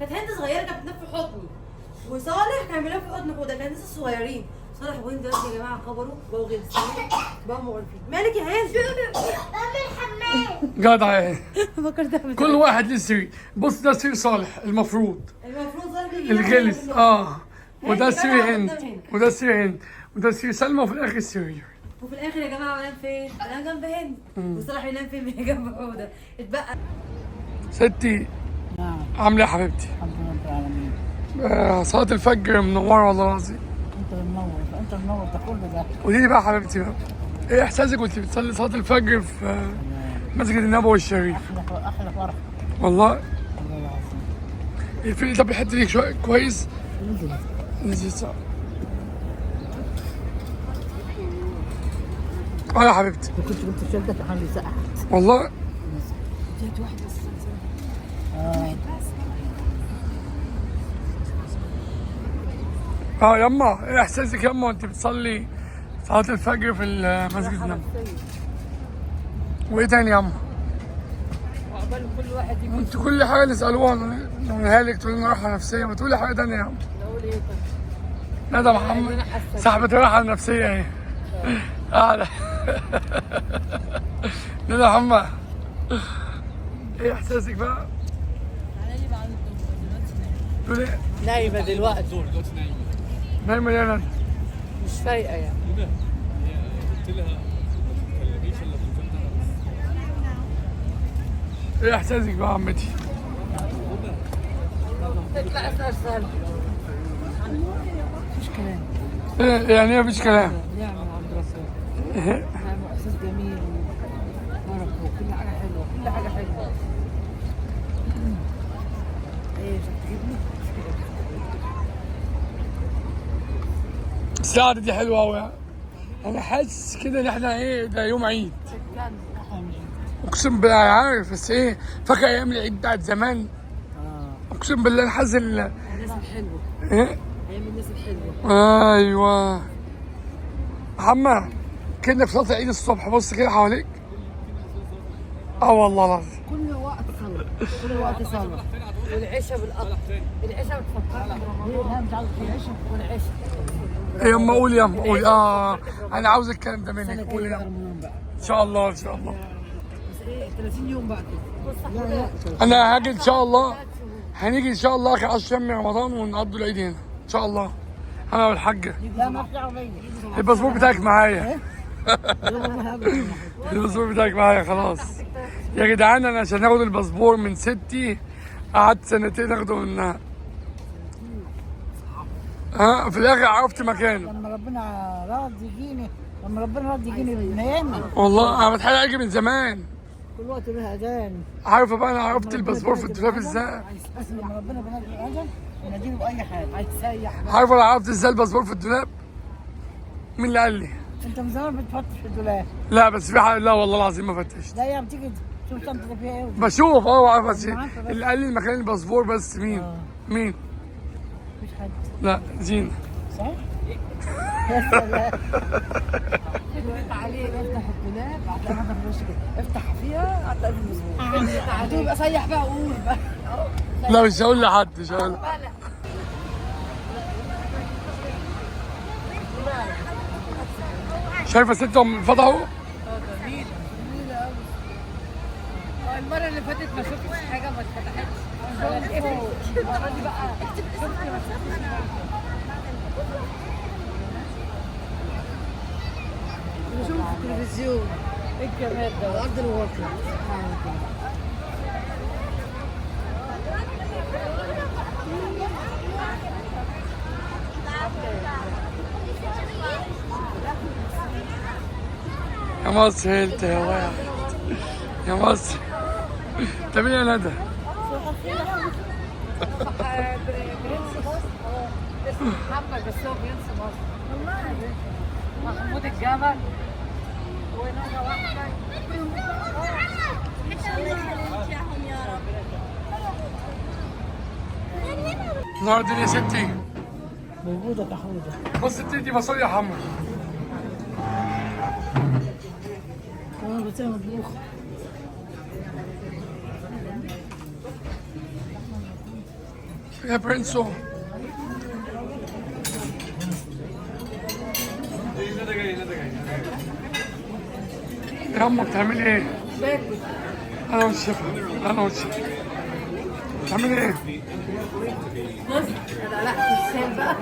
كانت هند صغيره كانت بتنام في حضني، وصالح كان بينام في حضن حوده، كانوا لسه صغيرين. صالح وهند دلوقتي يا جماعه كبروا بقوا غلسين بقوا مقرفين. مالك يا هند؟ بعمل حمام. جدع ايه. فكرت كل واحد ليه سرير. بص ده سرير صالح المفروض صالح بيجي الغلس وده هند سرير جدع هند قدام هند. وده سرير هند وده سرير سلمى وفي الاخر سرير. وفي الاخر يا جماعه بنام فين؟ بنام جنب هند، وصالح ينام فين؟ جنب حوده. اتبقى ستي نعم. عامله ايه يا حبيبتي؟ الحمد لله رب العالمين. صلاة الفجر منوره والله العظيم. انت منور ده كله ده. قولي لي بقى يا حبيبتي بقى، ايه احساسك وانت بتصلي صلاة الفجر في مسجد النبوي الشريف؟ احلى فرح والله. والله العظيم. في طب الحته دي شويه كويس؟ نزل. نزل صح. يا حبيبتي كنت شلتك عن ساعة. والله. جت واحد بس. يما ايه احساسك يما وانت بتصلي صلاة الفجر في المسجد النبوي؟ وايه تاني يما؟ وعقبال كل واحد يجي. انت كل حاجه نسالوها نقولها لك تقول لنا راحه نفسيه، ما تقولي حاجه تانيه يا عم. اقول ايه طيب؟ لا ده محمد صاحبة الراحه النفسيه اهي قاعده. لا ده محمد ايه احساسك بقى؟ تقول ايه؟ نايمة دلوقتي. نايمه يا ندى؟ مش فايقة يعني. قلت لها ما تكلميش الا ايه احساسك بقى يا عمتي؟ اطلع اسأل. مفيش كلام. ايه يعني ايه مفيش كلام؟ نعمة عند ربنا. نعمة احساس جميل وبركة وكل حاجة حلوة، كل حاجة حلوة. ايه مش هتجيبني؟ السعادة دي حلوة أوي يعني. أنا حاسس كده إن إحنا إيه ده يوم عيد. أقسم بالله عارف بس إيه فاكر أيام العيد بتاعت زمان؟ أقسم بالله أنا حاسس الناس الحلوة. إيه؟ ايام الناس الحلوة. أيوه. محمد كنا في صلاة العيد الصبح بص كده حواليك. والله العظيم. كل وقت صلاة. كل وقت صلاة. والعشاء بالقطر. العشاء بتفكرنا. لا مش عاوز العشاء والعشاء. إيه يما قولي يما قولي أنا عاوز الكلام ده منك قولي يما. إن شاء الله إن شاء الله. بس ايه 30 يوم بعد كده. لا أنا هاجي إن شاء الله. هنيجي إن شاء الله آخر 10 أيام من رمضان ونقضوا العيد هنا إن شاء الله. أنا والحاجة. لا ما في عربية. الباسبور بتاعك معايا. الباسبور بتاعك معايا خلاص. يا جدعان انا عشان اخد الباسبور من ستي قعدت سنتين اخده منها. في الاخر عرفت مكانه. لما ربنا راضي يجيني، لما ربنا راضي يجيني بنيامي. والله انا بتحايل عليكي من زمان. كل وقت له اذان. عارفه بقى انا عرفت الباسبور في الدولاب ازاي؟ بس لما ربنا بينادي الاذان يناديله باي حاجه، عايز تسيح. عارفه انا عرفت ازاي الباسبور في الدولاب؟ مين اللي قال لي؟ انت من زمان بتفتش في الدولاب. لا بس في حاجه لا والله العظيم ما فتشت. لا يا بتيجي تشوف شنطتك فيها ايه. بشوف بس اللي قال لي المكان الباسبور بس مين؟ مين؟ مفيش حد. لا زينة. صح؟ يا سلام. عليه افتح الدولاب هتلاقي حاجه في وشك كده، افتح فيها هتلاقي في المسؤول. هتقول بقى سيح بقى وقول بقى. لا مش هقول لحد مش هقول. شايفه ستهم فتحوا؟ جميلة قوي. المرة اللي فاتت ما شفتش حاجة ما اتفتحتش. المرة دي بقى شفت ما شفتش حاجة. بشوف في التلفزيون. ايه الجمال ده وارض الواقع سبحان الله. يا مصر انت يا واحد يا مصر. انت مين يا ندى؟ برنس مصر. اسمه محمد بس هو برنس مصر. والله محمود الجمل ونادى واحدة. النهارده يا ستي موجودة كحودة. بص ستي دي بصل يا حمر. بس هي مطبوخة. يا برنسو. يا أمك بتعملي إيه؟ باكل. أنا والشفا. أنا والشفا. بتعملي إيه؟ بص لا لا الشام بقى.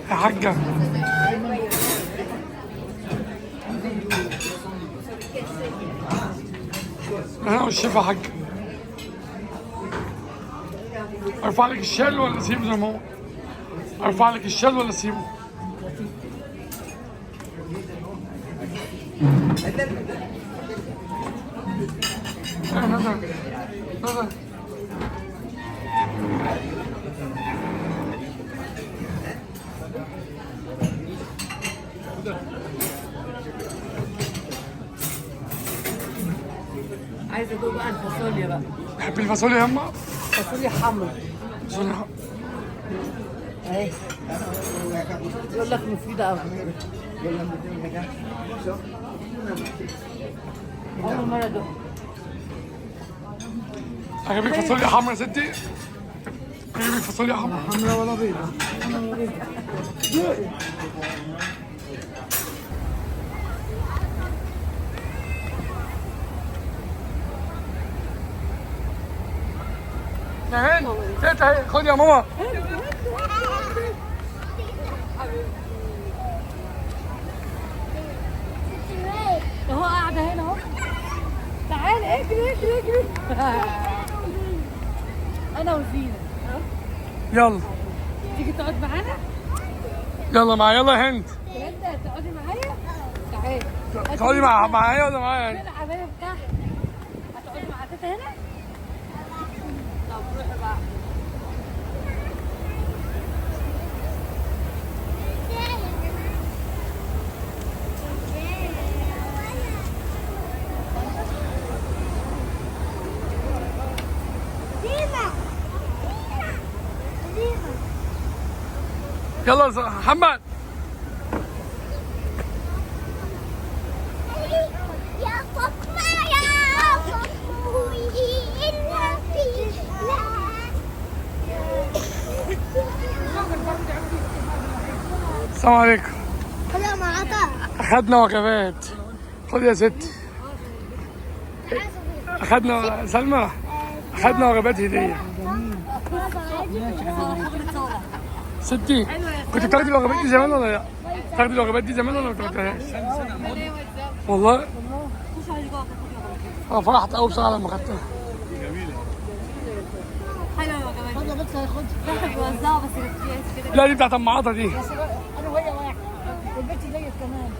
يا حاجة. أنا والشفا حاجة. أرفع لك الشال ولا أسيبه زي ما هو؟ أرفع لك الشال ولا أسيبه؟ نظر نظر. عايزه ادوق بقى الفاصوليا بقى. تحبي الفاصوليا يا أما؟ فاصوليا حمرا فاصوليا. اهي. يقول لك مفيده قوي. اول مره ادوق. عجبك فاصوليا حمرا يا ستي؟ عجبك فاصوليا حمرا؟ حمرا ولا بيضه؟ يا هند تيتا اهي خد يا ماما. اهو قاعده هنا اهو. تعال اجري اجري اجري. انا وزينه. يلا تيجي تقعد معانا؟ يلا معايا. يلا يا هند. انت تقعدي معايا؟ تعالي. تقعدي معايا ولا معايا؟ فين الحبايب تحت؟ هتقعدي مع تيتا هنا؟ طب روحي بقى. يلا يا محمد. يا فاطمة يا فاطمة إلا في السلام عليكم. هلا مع عطاء. اخدنا وجبات. خد يا ستي. اخدنا سلمى. اخدنا وجبات هديه. ستي كنت بتاخدي الوجبات دي زمان ولا لا؟ بتاخدي الوجبات دي زمان ولا ما بتاخديهاش؟ والله؟ انا فرحت قوي بصراحه لما خدتها. حلوه يا جماعه. خد بس خد. راح توزعها بس كده. لا دي بتاعت ام عطا دي. انا وهي واحد. والبنت ديت كمان.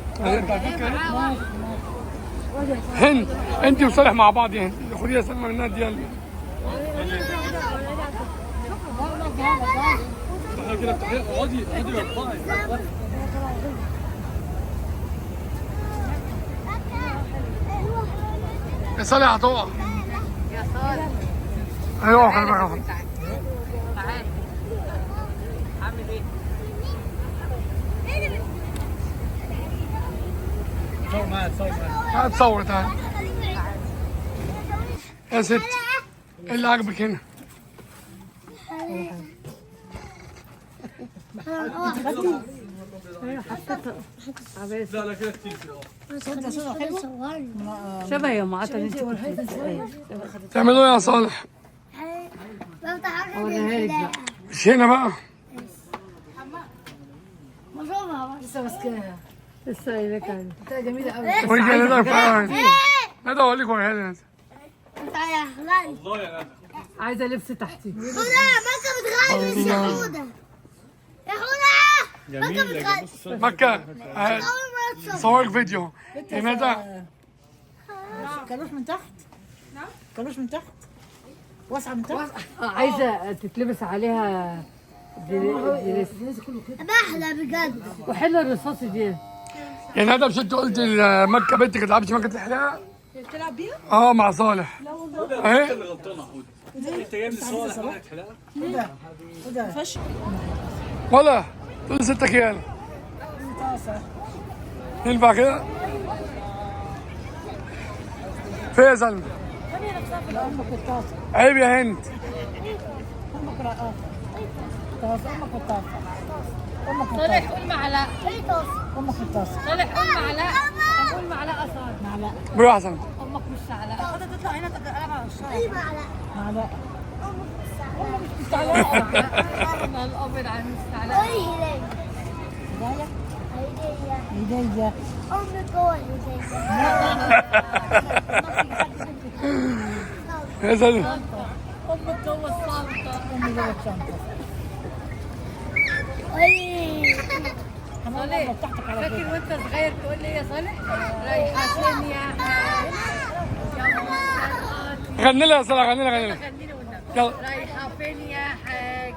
هند انت وصالح مع بعض يا هند. خديها سلمى منها دي يلا. كده اقعدي اقعدي وارفعي. يا صالح هتقع. يا صالح. ايوه خلي بالك. تعالى. عامل ايه؟ صور معايا صور معايا. تعالى تصور تعالى. يا ست ايه اللي عجبك هنا؟ لا لا كده كتير كده. شبه يا معطل انت. تعملوا ايه يا صالح؟ اوريها لك بقى. مش هنا بقى. لسه ماسكاها. لسه قايله كده. جميله قوي. وريني يا ندى فعلا. ندى اقول لك وريها لي ندى. والله يا ندى. عايزه لبس تحتي. بتغير يا حودة. يا حودة. جميل يا بص. مكة صورك فيديو يا ندى. كانوش من تحت؟ نعم؟ كانوش من تحت؟ واسعة من تحت؟ عايزه تتلبس عليها دريس. بحلى بجد. وحلوه الرصاص دي. يا ندى مش انت قلت مكة بنتك ما تلعبش مكة الحلاقة؟ تلعب بيها؟ اه مع صالح. انت اهي اللي غلطانه يا حوده. انت جايب لي صالح حلقه حلاقه. ولا تقول ستك يالا. ينفع كده؟ فين يا سلمى؟ عيب يا هند. معلقه طاس امك الطاسه امك صالح الطاسه قول معلقة. ايه طاسة؟ امك الطاسه صالح قول معلقة. قول معلقه صار معلقه برو احسن. امك مش معلقه خدها تطلع هنا تقلبها على الشارع. ايه معلقة؟ معلقه أمك مش معلقه الابيض عن المستعلقه قولي هدية. هدايا هدية. هدايا أمك جوه هدية. يا سلمى. امك جوه الشنطه امي جوه الشنطه قولي. صالح فاكر وانت صغير تقول لي يا صالح رايحه فين يا حاج يا مصطفى غني لها يا سلمى، غني لها، غني لها. غني والنبي يلا. رايحه فين يا حاج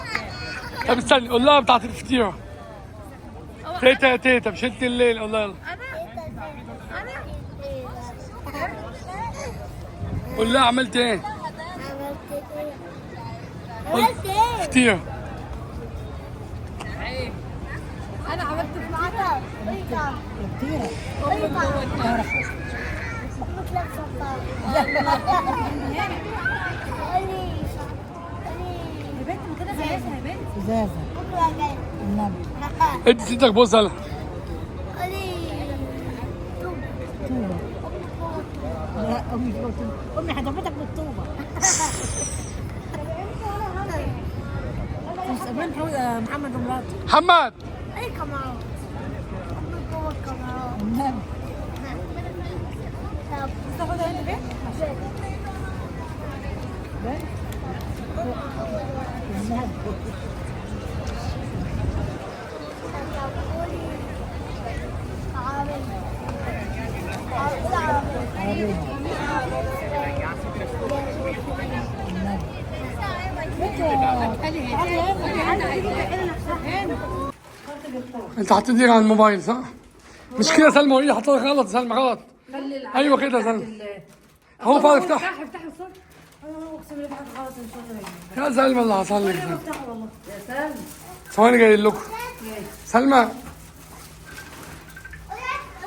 طب استني، قول لها بتاعت الفطيرة. تيتا تيتا بشلت الليل، قول لها يلا. قول لها عملت ايه؟ عملت ايه؟ فطيرة. انا عملت في معاك. قولي طعم. كتيره قولي طعم. أمك لابسة طعم. قولي. قولي. يا بنت ما كده زيها يا بنت. ازازه بكرة جاي. النبي رقاق. ادي سيدك بص يلا. قولي. طوبه لا امي جوه طوبه امي حدفتك بالطوبه مسابين محمد ومراته محمد. اي كمان. أمك جوه الكاميرا. النبي طب تاخدها هنا فين؟ النبي انت هتدير على الموبايل صح؟ مش كده سلمى، وهي حطها غلط يا سلمى، غلط. ايوه كده يا سلمى. هو فعلا افتح. افتح الصوت انا اقسم بالله حاجه غلط ان شاء الله. يا سلمى اللي حصل لك ده. افتحوا والله. يا سلمى. ثواني جاي لكم. سلمى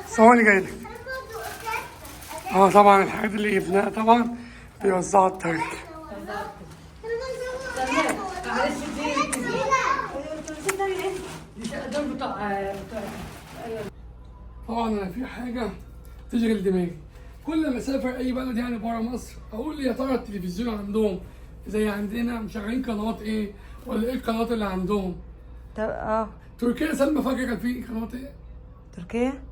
ثواني جاي لك. اه طبعا الحاجات اللي جبناها طبعا بيوزعوا الترك. دول بتوع طبعا انا في حاجه تشغل دماغي، كل ما اسافر اي بلد يعني بره مصر اقول يا ترى التلفزيون عندهم زي عندنا مشغلين قنوات ايه، ولا ايه القنوات اللي عندهم؟ تركيا سلمى فاكره كان في قنوات ايه؟ تركيا؟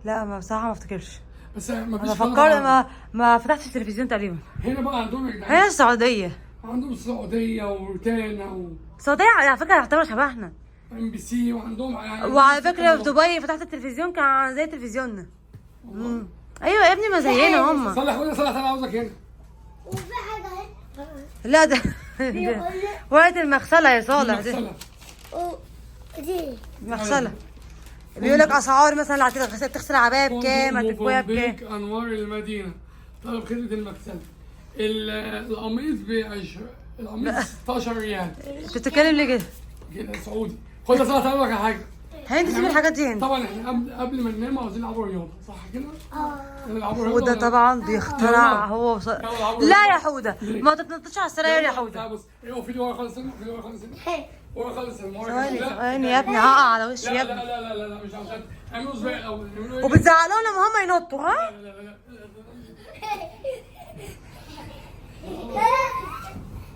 لا ما بصراحه ما افتكرش. بس ما انا فيش فكرت قناة. ما فتحتش التلفزيون تقريبا. هنا بقى عندهم يا جدعان، هنا السعوديه. عندهم السعوديه وروتانا السعوديه على فكره يعتبر شبهنا. وام بي سي، وعندهم وعلى فكره في دبي فتحت التلفزيون كان زي تلفزيوننا. ايوه يا ابني ما زينا هم. صلح ولا صلح، انا عاوزك هنا. وفي حاجة اهي. لا ده ورقه المغسله يا صالح دي. صلح. دي المغسله بيقول لك اسعار مثلا اللي هتغسل عبايه بكام، هتكويها بكام. موزمبيق انوار المدينه طلب خدمه المغسله. القميص القميص 16 ريال انت بتتكلم ليه كده؟ كده سعودي. خد يا صلاح تعمل لك حاجه. هي انت تسيب الحاجات دي هنا. طبعا احنا قبل ما ننام عاوزين نلعبوا رياضه صح كده؟ نلعبوا رياضه. وده ولا- طبعا بيخترع هو لا يا حوده ليه؟ ما تتنططش على السراير يا لا، حوده. بص ايوه في ورا خالص هنا، في ورا خالص هنا. ورا خالص هنا. ثواني ثواني يا ابني هقع على وشي لا يا لا ابني. لا لا لا لا مش عشان اعملوا سباق الاول. وبتزعلوا لما هم ينطوا ها؟ لا لا لا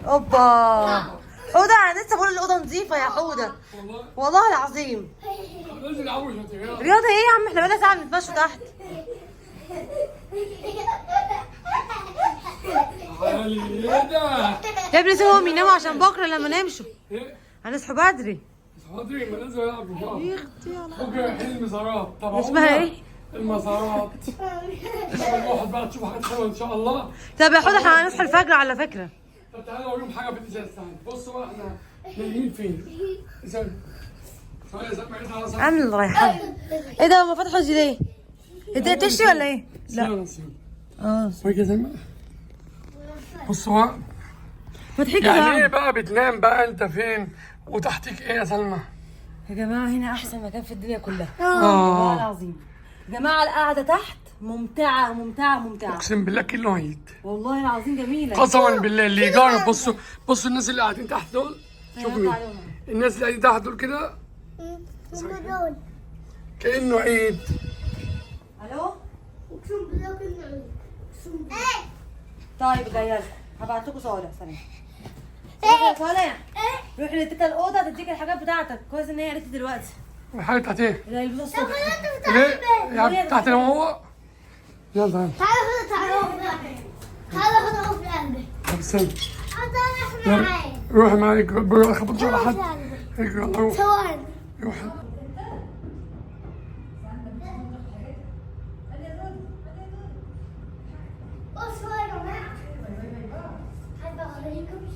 اوبا حوده انا لسه بقول الاوضه نظيفه يا حوده والله والله العظيم. لازم يلعبوا شويه رياضه. رياضه ايه يا عم، احنا بقالنا ساعه بنتمشى تحت. علي ايه ده؟ يا ابني سيبهم يناموا عشان بكره لما نمشوا ايه؟ هنصحوا بدري. حاضر ما لازم العب رياضه. يا اختي يا الله. بكره حلم مزارات طبعا. اسمها ايه؟ المزارات. الواحد بقى تشوف حاجات حلوه ان شاء الله. طب يا حوده احنا هنصحى الفجر على فكره. طب تعالى اوريهم حاجه في الازاز. تعالى بصوا بقى احنا نايمين فين؟ ازاي؟ شويه زي ما قلت على عامل الريحان. ايه ده هم فتحوا دي ليه؟ انت تشتي ولا ايه؟ لا اه شويه زي ما بصوا بقى. ما تحكي يعني ايه بقى. بقى بتنام بقى انت فين؟ وتحتيك ايه يا سلمى؟ يا جماعه هنا احسن مكان في الدنيا كلها والله العظيم. يا جماعه القعده تحت ممتعة ممتعة ممتعة. اقسم بالله كله عيد. والله العظيم جميلة. قسما بالله اللي يجرب. بصوا الناس اللي قاعدين تحت دول. شوفوا مين الناس اللي قاعدين تحت دول كده كأنه عيد. الو اقسم بالله كنا عيد. اقسم بالله. طيب جايه لكم. هبعت لكم صالح ثانية. يا صالح روح لتيتا الأوضة تديك الحاجات بتاعتك. كويس إن هي قالت لي دلوقتي. الحاجة بتاعت ايه؟ اللي هيلبسوها الصبح. ليه؟ يعني تحت انا وهو. يلا تعال خذ في قلبي. طب استنى. احنا معايا. روح معايا بروح اخبط على حد. اجري يلا روح. ثواني. روح. بصوا يا جماعة. حابة اوريكم.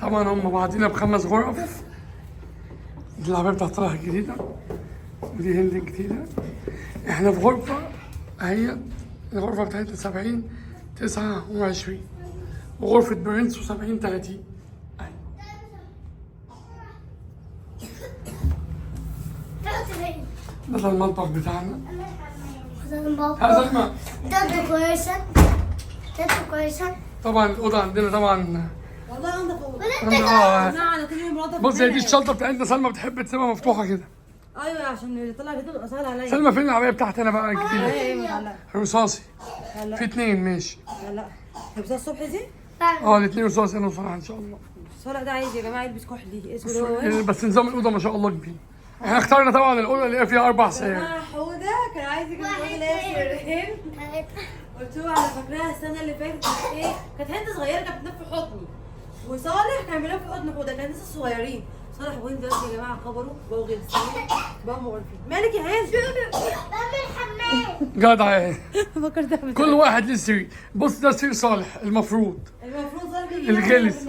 طبعا هم بعضينا ب5 غرف. دي العربية بتاعت طلعة الجديدة ودي هند الجديدة. احنا في غرفة اهي. الغرفة بتاعتنا 70 29 وغرفة برنس 70 30. ده المطبخ بتاعنا. هذا الماء. ده كويسة. ده كويسة. طبعا الأوضة عندنا طبعا. والله عندك أوضة. اه كل يوم مراتك بص هي دي الشنطة بتاعتنا. سلمى بتحب تسيبها مفتوحة كده. ايوه عشان اللي طلع كده تبقى سهل عليا. سلمى فين العربية بتاعتي انا بقى الجديدة؟ ايه لا رصاصي. لا في 2 ماشي. لا لبسها الصبح دي. الاتنين رصاصي انا وصلاح ان شاء الله. صالح ده عايز يا جماعه يلبس كحلي اسود هو. بس نظام الأوضة ما شاء الله كبير. احنا اخترنا طبعا الأوضة اللي هي فيها 4 سراير. حوده كان عايز يجيب الأوضة اللي هي سريرين. قلت له على فاكراها السنه اللي فاتت كانت ايه؟ كانت هند صغيره كانت بتنام في حضني. وصالح كان بينام في حضن حوده كان لسه صغيرين. صالح وهند دلوقتي يا جماعه كبروا بقوا غلسين بقوا مقرفين. مالك يا هند؟ بعمل حمام. جدع ايه. فكرت كل واحد ليه سرير. بص ده سرير صالح المفروض. المفروض صالح يجي الجلس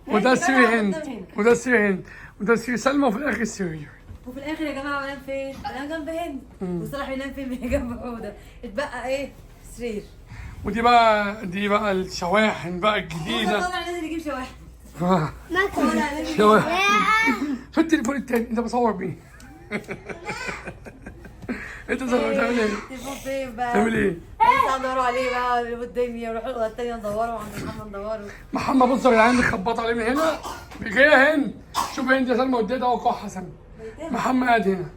وده هند سرير كمان هند قدام هند. وده سرير هند وده سرير سلمى وفي الآخر سرير. وفي الاخر يا جماعه بنام فين؟ بنام جنب هند. وصالح بينام فين؟ جنب حوده. اتبقى ايه؟ سرير. ودي بقى الشواحن بقى الجديدة. صالح نازل يجيب شواحن. ما شواحن. في التليفون التاني انت بصور بيه. انت بتعمل ايه؟ تليفون فين بقى؟ بتعمل ايه؟ لسه ندوروا عليه بقى والدنيا ونروح الأوضة التانية ندوروا عند محمد ندوروا. محمد بص يا جدعان بيخبطوا عليه من هنا. جايه هند. شوف هند يا سلمى قدامها اهو كح حسن. محمد قاعد هنا.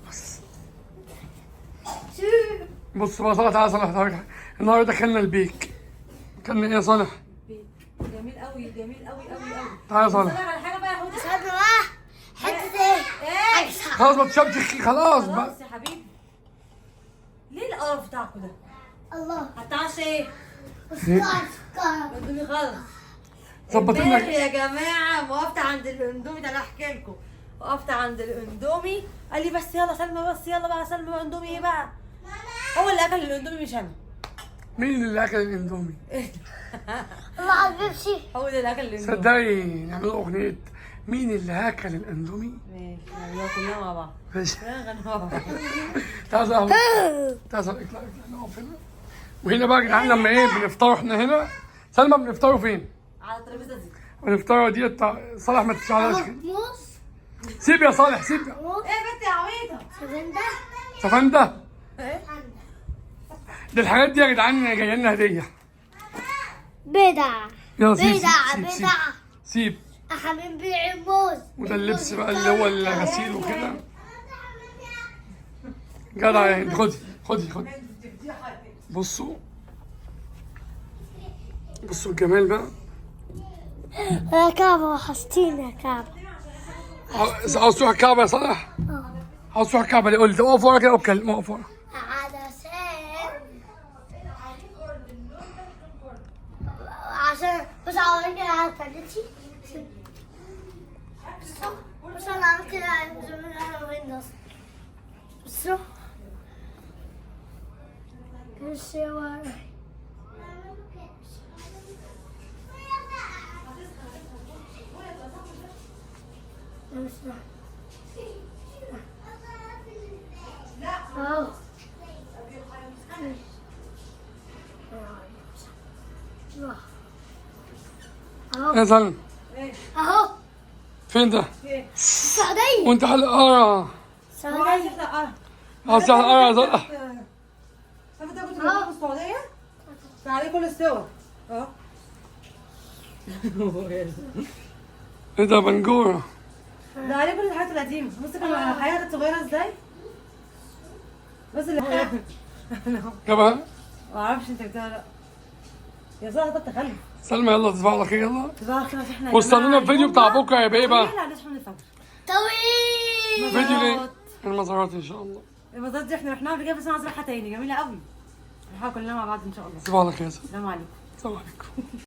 بس بص بقى صالح تعالى صالح النهارده دخلنا البيك. كان ايه يا صالح؟ جميل قوي جميل قوي قوي قوي. تعالى يا صالح. صالح على حاجة بقى يا حوده. استنى بقى. حتة ايه؟ خلاص ما تشبش خلاص بقى. خلاص يا حبيبي. ليه القرف بتاعكوا ده؟ الله. هتعشى ايه؟ سكر. اندومي خالص. ظبط امبارح لك. يا جماعة وقفت عند الاندومي ده انا هحكي لكم. وقفت عند الاندومي قال لي بس يلا سلمى بس يلا بقى سلمى اندومي ايه بقى؟ هو اللي اكل الاندومي مش انا. مين اللي اكل الاندومي؟ الله حبيبتي. هو اللي اكل الاندومي. صدقني نعملوا اغنية مين اللي اكل الاندومي؟ ماشي نعملوها كلنا مع بعض. ماشي. كلنا نغنوها مع بعض. تعال صاحبي. تعال صاحبي اطلع نقف هنا. وهنا بقى يا جدعان لما ايه بنفطروا احنا هنا. سلمى بنفطروا فين؟ على الترابيزة دي. بنفطروا ديت صالح ما تشعلهاش كده. موز. سيب يا صالح سيب. موز. ايه يا بنت يا عويطة؟ سفندة. سفندة. ايه؟ دي الحاجات دي يا جدعان جايه لنا هدية. بدع. يلا سيب بدع سيب بدع. سيب. احنا بنبيع موز. وده اللبس بقى اللي هو الغسيل وكده. جدع يا هند خدي بصوا الجمال بقى. يا كعبة وحشتيني يا كعبة. عاوز تروح الكعبة يا صالح؟ عاوز تروح الكعبة ليه؟ قول لي اقف ورا كده واتكلم اقف ورا. عشان بس عاوزين كده على الفلتي. بس انا عملت كده زمان انا وين اصلا. بصوا الشوارع. يا سلمى اهو فين ده؟ السعودية. وانت حلقة السعودية. عايز عايز انت كنت في السعوديه؟ عليه كل الصور. اه ايه ده بنجورة؟ ده عليه كل الحاجات القديمه. بص كان الحياه كانت صغيره ازاي. بس اللي كمان ما اعرفش انت بتاع لا يا زهره ده تخلف. سلمى يلا تصبح على خير يلا. صباح الخير احنا واستنونا الفيديو بتاع بكره يا بيبه. لا هنصحى من الفجر. طويل. فيديو ليه؟ المزارات ان شاء الله. المزارات دي احنا رحناها قبل كده بس انا عايزه اروحها تاني جميله قوي. نروحها كلنا مع بعض ان شاء الله. تصبح على خير. السلام عليكم. السلام عليكم.